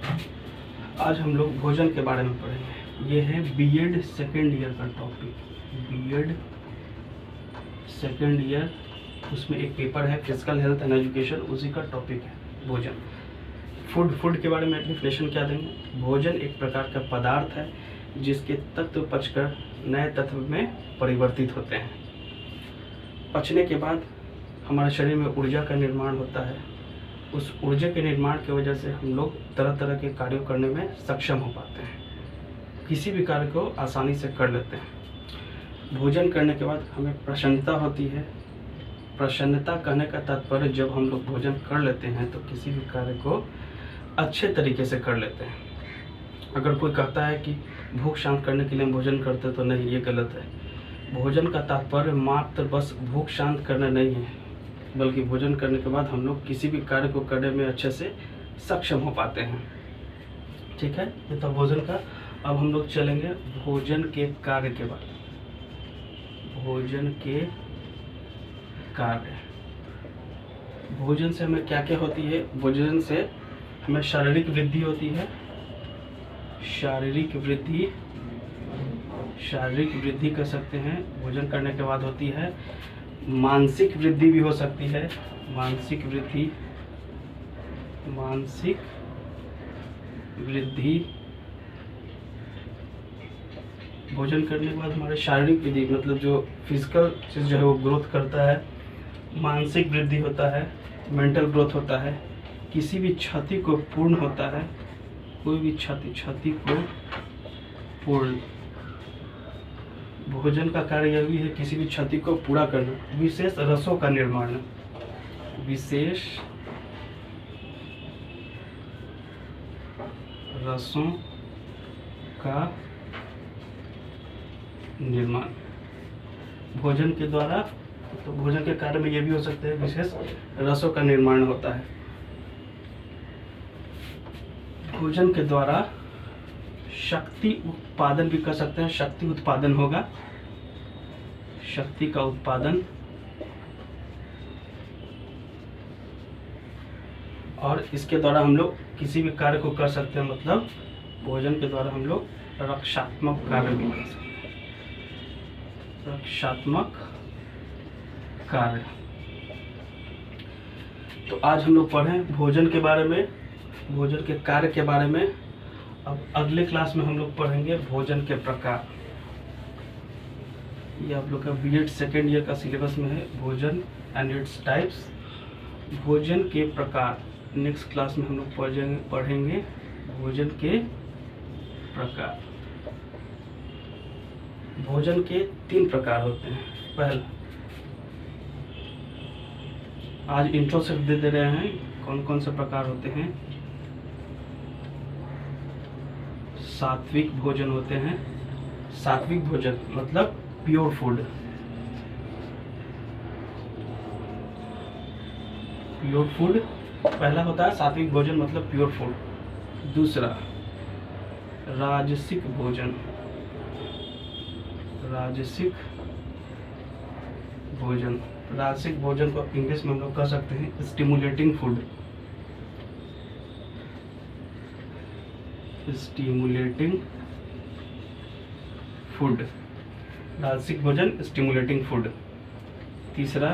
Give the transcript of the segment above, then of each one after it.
आज हम लोग भोजन के बारे में पढ़ेंगे। ये है बीएड सेकेंड ईयर का टॉपिक। बीएड सेकेंड ईयर, उसमें एक पेपर है फिजिकल हेल्थ एंड एजुकेशन, उसी का टॉपिक है भोजन। फूड के बारे में डिफिनेशन क्या देंगे? भोजन एक प्रकार का पदार्थ है जिसके तत्व पचकर नए तत्व में परिवर्तित होते हैं। पचने के बाद हमारे शरीर में ऊर्जा का निर्माण होता है। उस ऊर्जा के निर्माण की वजह से हम लोग तरह तरह के कार्यों करने में सक्षम हो पाते हैं, किसी भी कार्य को आसानी से कर लेते हैं। भोजन करने के बाद हमें प्रसन्नता होती है। प्रसन्नता कहने का तात्पर्य जब हम लोग भोजन कर लेते हैं तो किसी भी कार्य को अच्छे तरीके से कर लेते हैं। अगर कोई कहता है कि भूख शांत करने के लिए हम भोजन करते तो नहीं, ये गलत है। भोजन का तात्पर्य मात्र बस भूख शांत करना नहीं है, बल्कि भोजन करने के बाद हम लोग किसी भी कार्य को करने में अच्छे से सक्षम हो पाते हैं। ठीक है, ये तो भोजन का। अब हम लोग चलेंगे भोजन के कार्य के बाद। भोजन के कार्य, भोजन से हमें क्या क्या होती है? भोजन से हमें शारीरिक वृद्धि होती है। शारीरिक वृद्धि कर सकते हैं, भोजन करने के बाद होती है। मानसिक वृद्धि भी हो सकती है। मानसिक वृद्धि भोजन करने के बाद हमारे शारीरिक वृद्धि मतलब जो फिजिकल चीज़ जो है वो ग्रोथ करता है। मानसिक वृद्धि होता है, मेंटल ग्रोथ होता है, किसी भी क्षति को पूर्ण होता है। कोई भी क्षति को पूर्ण, भोजन का कार्य यह भी है किसी भी क्षति को पूरा करना। विशेष रसों का निर्माण, विशेष रसों का निर्माण भोजन के द्वारा। तो भोजन के कार्य में यह भी हो सकता है विशेष रसों का निर्माण होता है। भोजन के द्वारा शक्ति उत्पादन भी कर सकते हैं। शक्ति उत्पादन होगा, शक्ति का उत्पादन। और इसके द्वारा हम लोग किसी भी कार्य को कर सकते हैं, मतलब भोजन के द्वारा हम लोग रक्षात्मक कार्य भी कर सकते हैं। रक्षात्मक कार्य। तो आज हम लोग पढ़े भोजन के बारे में, भोजन के कार्य के बारे में। अब अगले क्लास में हम लोग पढ़ेंगे भोजन के प्रकार। ये आप लोग का बीएड सेकेंड ईयर का सिलेबस में है, भोजन एंड इट्स टाइप्स। भोजन के प्रकार नेक्स्ट क्लास में हम लोग पढ़ेंगे भोजन के प्रकार। भोजन के 3 प्रकार होते हैं। पहला, आज इंट्रो सिर्फ दे रहे हैं कौन कौन से प्रकार होते हैं। सात्विक भोजन होते हैं। सात्विक भोजन मतलब प्योर फूड। प्योर फूड पहला होता है, सात्विक भोजन मतलब प्योर फूड। दूसरा, राजसिक भोजन। राजसिक भोजन, राजसिक भोजन को इंग्लिश में हम लोग कह सकते हैं स्टिमुलेटिंग फूड। स्टिमुलेटिंग फूड, राजसिक भोजन स्टिमुलेटिंग फूड। तीसरा,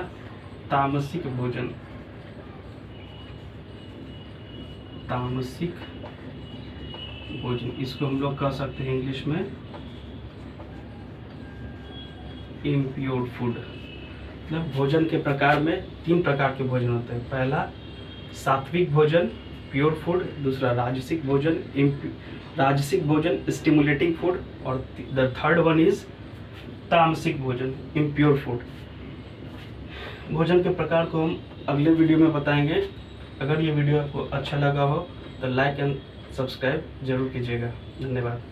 तामसिक भोजन। तामसिक भोजन, इसको हम लोग कह सकते हैं इंग्लिश में इम्प्योर फूड। मतलब भोजन के प्रकार में 3 प्रकार के भोजन होते हैं। पहला सात्विक भोजन प्योर फूड, दूसरा राजसिक भोजन स्टिमुलेटिंग फूड, और द थर्ड वन इज तामसिक भोजन इम्प्योर फूड। भोजन के प्रकार को हम अगले वीडियो में बताएंगे। अगर ये वीडियो आपको अच्छा लगा हो तो लाइक एंड सब्सक्राइब जरूर कीजिएगा। धन्यवाद।